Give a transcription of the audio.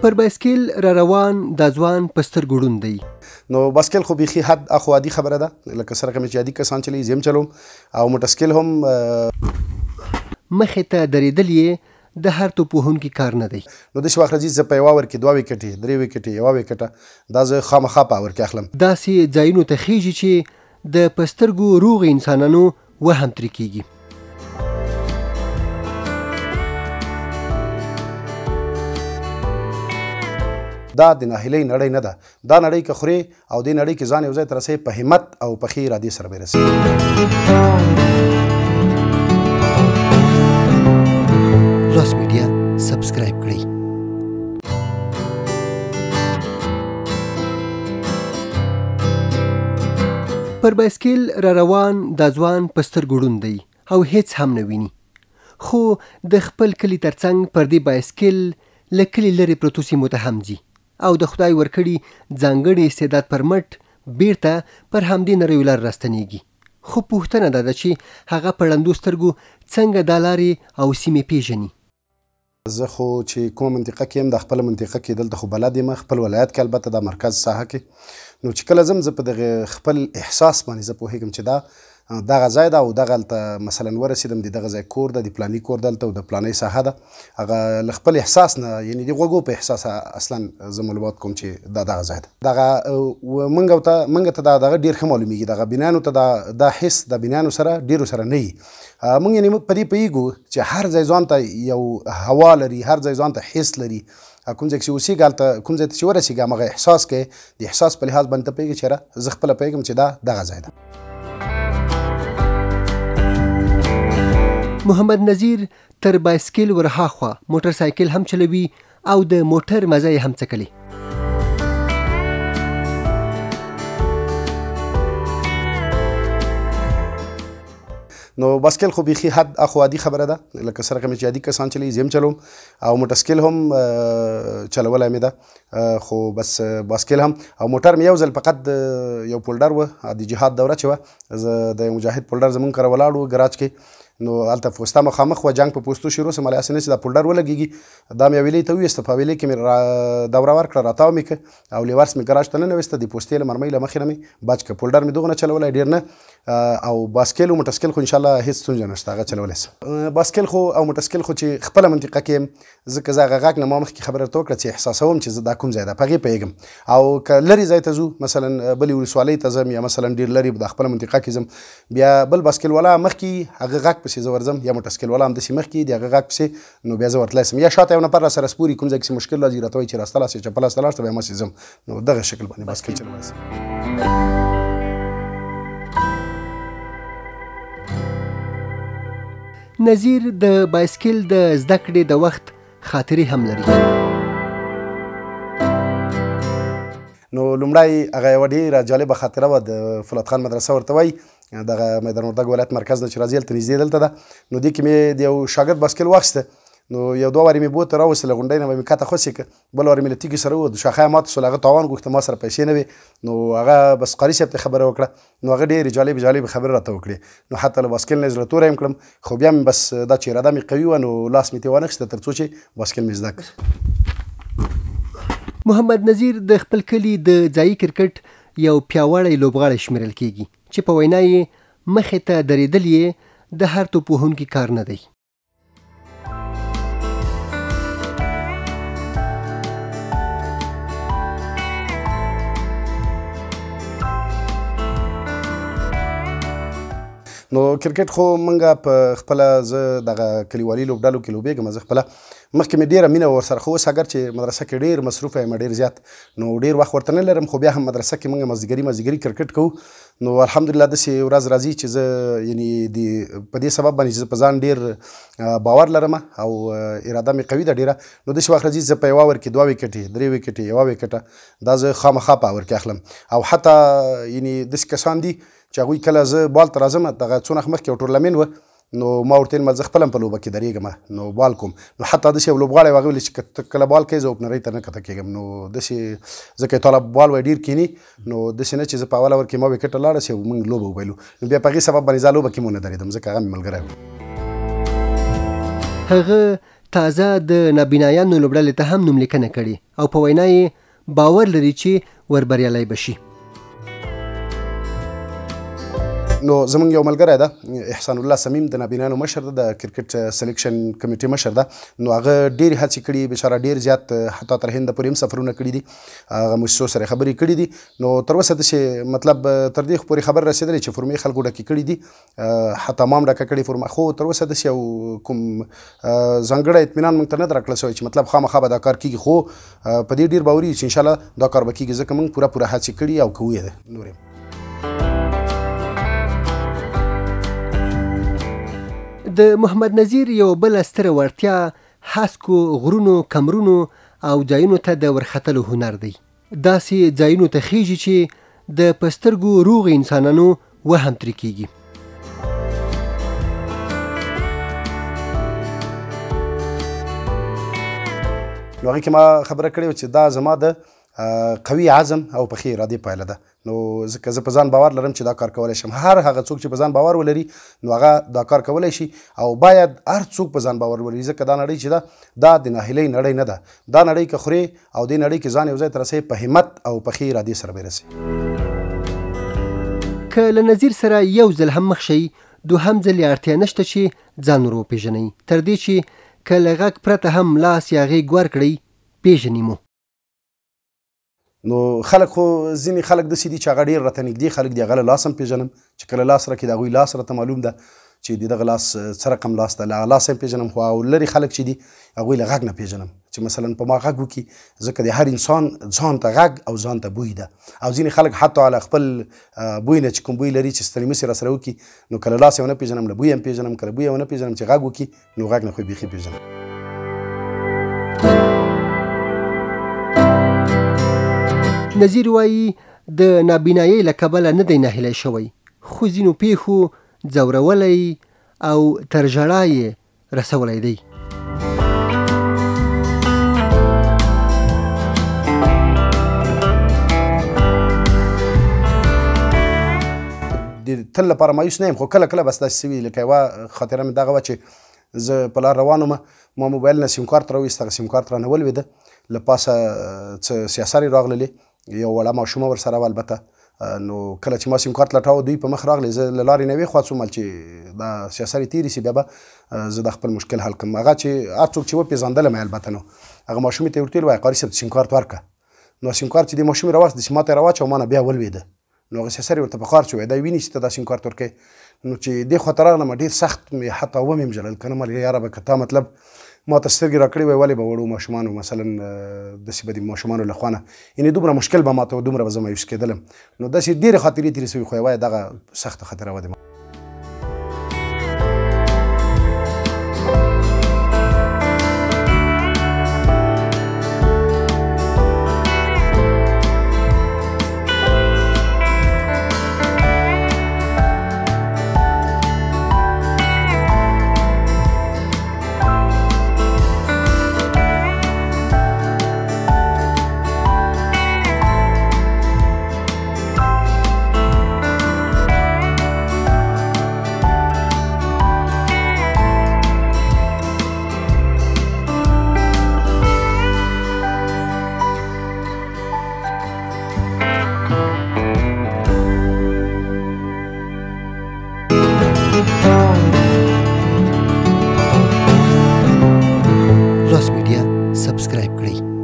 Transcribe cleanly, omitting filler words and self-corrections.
پر بایسکل را روان دا ځوان په سترګو ړوند دی. نو بایسکل خو بیخي حد اخو عادي خبره ده، لکه څرنګه چې عادي کسان چلوي زه هم چلوم، او موټرسایکل هم مخې ته درېدل یې د هر توپوهونکي کار نه دی. نو داسې وخت راځي زه په یوه اور کې 2 ویکټې 3 ویکټې 1 ویکټه دا زه خامخا په اور کې اخلم. داسې ځایونو ته خیږي چې د په سترګو روغ انسانانو وهم ترې کیږي. دا د ناهیلۍ نړۍ نه ده، دا نړۍ که خورې او دې نړۍ کې ځان یو ځای ته رسوې په همت او په ښې ارادې سره به یې رسوې. لاس میډیا سبسکرایب کړئ. پر بایسکل را روان دا ځوان په سترګو ړوند دی او هیڅ هم نه ویني، خو د خپل کلي ترڅنګ پر دې بایسکل له کلي لرې پرتو سیمو ته هم ځي او د خدای ورکړي ځانګړي استعداد پر مټ بیرته پر همدې نریو لار راستنیږي. خو پوښتنه دا ده چې هغه په ړندو سترګو څنګه دا لارې او سیمې پیژني. زه خو چې کومه منطقه کې یم د خپله منطقه کې دلته خو بلد یم، خپل ولایت کې البته دا مرکز ساحه کې، نو چې کله ځم زه په دغه خپل احساس باندې زه پوهېږم چې دغه ځای ده او دغه هلته مثلا ورسېدم د دغه ځای کور ده، د پلاني کور دلته او د پلانۍ ساحه ده، هغه له خپل احساس نه یعنې د غوږو په احساس اصلا زه معلومات کوم چې دغه ځای ده. دغه موږ ته دغه ډېر ښه معلومیږي، دغه بنیانو ته دا حس د بنیانو سره ډېرو سره نه وي. موږ یعنې موږ په دې پوهېږو چې هر ځای ځان ته یو هوا لري، هر ځای ځان ته حس لري، کوم ځای چې اوسېږي هلته کوم ځای ته چې ورسېږي همغه احساس کوې، د احساس په لحاظ باندې ته پوهېږي چې یاره زه خپله پوهېږم چې دغه ځای ده. محمد نذیر تر بایسکل ورهاخوا موټرسایکل هم چلوي او د موټر مزه یې هم څکلي. نو بایسکل خو بیخي حد اخو عادي خبره ده، لکه څرنګه چې عادي کسان چلوي زه هم چلوم، او موټرسایکل هم چلولی مې ده، خو بس بایسکل هم او موټر مې یو ځل فقط یو پولډر و د جهاد دوره چې وه، زه د مجاهد پولډر زمونږ کره ولاړ و ګراج کې، نو هلته پوسته مخامخ وه، جنګ په پوستو شروع سم، هلې هسې نه چې دا پولډر ولګېږي، دا مې حویلې ته وویسته، په حویلې کې مې دوره ورکړه، راتاو مې کړه او لیورس مې ګراج ته ننویسته، د پوستې له مرمۍ له مخې نه مې بچ کړه. پولډر مې دغونه چلولی ډېر نه، او بایسکل او موټرسایکل خو انشاءالله هېڅ ستونزه نشته، هغه چلولی شم. بایسکل خو او موټرسایکل خو چې خپله منطقه کې یم، ځکه زه هغه غږ نه ما مخکې خبره ورته وکړه چې احساسوم چې زه دا کوم ځای ده، په هغې پوهېږم. او که لرې ځای ته ځو، مثلا بلې ولسوالۍ ته ځم یا مثلا ډېر لرې د خپله منطقه کې ځم، بیا بل بایسکل والا مخکې هغه غږ پسې زه ورځم، یا موټرسایکل والا همداسې مخکې د هغه غږ پسې، نو بیا زه ورتلی شم، یا شاته یو نفر راسره سپوري، کوم ځای کې چې مشکل راځي راته وایي چې راسته لاس چپه لاس ته لاړ شه، بیا هماسې ځم. نو دغه شکل باندې بایسکل چلولی شم. نذیر د بایسکل د زده کړې د وخت خاطرې هم لري. نو لومړی هغه یوه ډېره جالبه خاطره وه، د فولاد خان مدرسه ورته وایي، دغه میدان وردګ ولایت مرکز نه چې راځي هلته نږدې دلته ده، نو دې کې مې د یو شاګرد بایسکل واخیسته، نو یو 2 وارې مې بوته راوستې، له غونډۍ نه به مې کته خوسې کړه، بل وارې مې له تیږې سره ووت، شاخه یې ماته شول، هغه تاوان غوښته، ما سره پیسې نه وې، نو هغه بس قاري صاحب ته خبره وکړه، نو هغه ډېرې جالبې خبرې راته وکړې، نو حتی له بایسکل نه یې زړه توری هم کړم، خو بیا مې بس دا چې اراده مې قوي وه، نو لاس مې ترې وانخیسته تر څو چې بایسکل مې زده کړ. محمد نذیر د خپل کلي د ځایي کرکټ یو پیاوړی لوبغاړی شمیرل کیږي چې په وینا یې مخې ته درېدل یې د هر توپوهونکي کار نه دی. نو کرکټ خو موږ په خپله زه دغه کلیوالي لوبډلو کې لوبېږم، زه خپله مخکې مې ډېره مینه ورسره، خو اوس اګر چې مدرسه کې ډېر مصروفه یم ډېر زیات، نو ډېر وخت ورته نه لرم، خو بیا هم مدرسه کې موږ مازدیګري کرکټ کوو، نو الحمدلله داسې ورځ راځي چې زه یعنې په دې سبب باندې چې زه په ځان ډېر باور لرم او اراده مې قوي ده ډېره، نو داسې وخت راځي چې زه په یوه اور کې 2 ویکټې 3 ویکټې 1 ویکټه دا زه خامخا په اور کې اخلم. او حتی یعنې داسې کسان دي چې هغوی کله زه بال ته راځم، دغه څو وخت مخکې یو ټورنمنټ و، نو ما ورته ویل زه خپله هم په لوبه کې درېږم، نو بال کوم، نو حتی داسې یو لوبغاړی و هغې ویلې چې ته کله بال کوې زه اوپنرۍ ته نه کښته کېږم، نو داسې ځکه طالب بال وایي ډېر کښېني، نو داسې نه چې زه په اوله اور کې ما ویکټه لاړه شي او موږ لوبه وبایلو، نو بیا په هغې سبب باندې زه لوبه کې مو نه درېدم، ځکه هغه مې ملګری و. هغه تازه د نابینایانو لوبډلې ته هم نوملیکنه کړې او په وینا یې باور لري چې وربریالی بشي. نو زمونږ یو ملګری ده احسان الله سمیم د نابینانو مشر ده، د کرکټ سلیکشن کمیټې مشر ده. نو هغه ډېرې هڅې کړي، بېچاره ډېر زیات حتی تر هنده پورې هم سفرونه کړي دي، هغه موسسو سره خبرې کړي دي. نو تر اوسه داسې مطلب تر دې پورې خبر رسېدلی چې فورمې خلکو ډکې کړي دي، حتی ما هم ډکه کړې فورمه، خو تر اوسه داسې یو کوم ځانګړی اطمینان موږ ته نه ده راکړل شوی چې مطلب خامخا به دا کار کېږي. خو په دې ډېر باوري چې انشاءالله دا کار به کېږي، ځکه موږ پوره هڅې کړي او کوو یې نور یم. د محمد نظیر یو بله ستره وړتیا هسکو غرونو، کمرونو او ځایونو ته د ورختلو هنر دی. داسې ځایونو ته خیږي چې د په سترګو روغ انسانانو وهم ترې کېږي. نو هغې کې ما خبره کړې وه چې دا زما د قوي عزم او پخې ارادې پایله ده. نو ځکه زه په ځان باور لرم چې دا کار کولی شم. هر هغه څوک چې په ځان باور ولري نو هغه دا کار کولی شي، او باید هر څوک په ځان باور ولري، ځکه دا نړۍ چې ده دا د ناهیلۍ نړۍ نه ده. دا نړۍ که خورې او دې نړۍ کې ځان یو ځای ته رسوې، په همت او پخې ارادې سره به یې رسوي. که له نظیر سره یو ځل هم مخ شئ، دوهم ځل یې اړتیا نشته چې ځان ور وپېژنئ، تر دې چې که له غږ پرته هم لاس یا غېږ ورکړئ پېژني مو. نو خلک خو ځینې خلک داسې دي چې هغه ډېر راته نږدې خلک دي، هغه له لاس هم پېژنم، چې کله لاس راکړي د هغوی لاس راته معلوم ده چې د دغه لاس څه رقم لاس ده، له هغه لاس هم پېژنم. خو او لرې خلک چې دي هغوی له غږ نه پېژنم، چې مثلا په ما غږ وکړي، ځکه د هر انسان ځان ته غږ او ځان ته بوی ده. او ځینې خلک حتی له خپل بوی نه چې کوم بوی لري چې ستړي مسې راسره وکړي، نو کله لاس یې ونه پېژنم، له بوی هم پېژنم، کله بوی یې ونه پېژنم، چې غږ وکړي نو غږ نه خو بیخي پېژنم. نظیر وایي د نابینایۍ له کبله نه دی ناهیلی شوی، خو ځینو پیښو ځورولی او تر ژړا یې رسولی دی. تل لپاره مایوس نه یم، خو کله کله بس داسې سوي، لکه یوه خاطره مې دغه وه چې زه په لار روان وم، ما موبایل نه سیم کارت راویست، هغه سیم کارت رانه ولوېده، له پاسه څه سیاسرې راغللې، یو وړه ماشومه ورسره وه البته. نو کله چې ما سیم کارت لټاوه دوی په مخ راغلی، زه له لارې نه یوې خوا څوم چې دا سیاسرې تېرې سي، بیا به زه د خپل مشکل حل کړم. هغه چې هر څوک چې وپېژندلم البته، نو هغه ماشومې ته یې ورته ویل وایي قاري صاحب سیم کارت ورکړه. نو سیم کارت چې دې ماشومې راواخیست داسې ما ته یې راواچوه، ما نه بیا ولوېده. نو هغه سیاسرې ورته په خار شوی، دا ویني چې ته دا سیم کارت ورکوې. نو چې دې خواته راغلم ډېر سخت مې حتی ومې ژړل، که نه مالې یاره به که تا مطلب ما ته سترګې راکړې وای، ولې به وړو ماشومانو مثلا داسې به د ماشومانو له خوا نه، یعنې دومره مشکل به ما ته دومره به زه مایوس کېدلم. نو داسې ډېرې خاطرې تېرې سوي، خو یوه یې دغه سخته خاطره وه د ما. لاس میډیا سبسکرایب کړئ.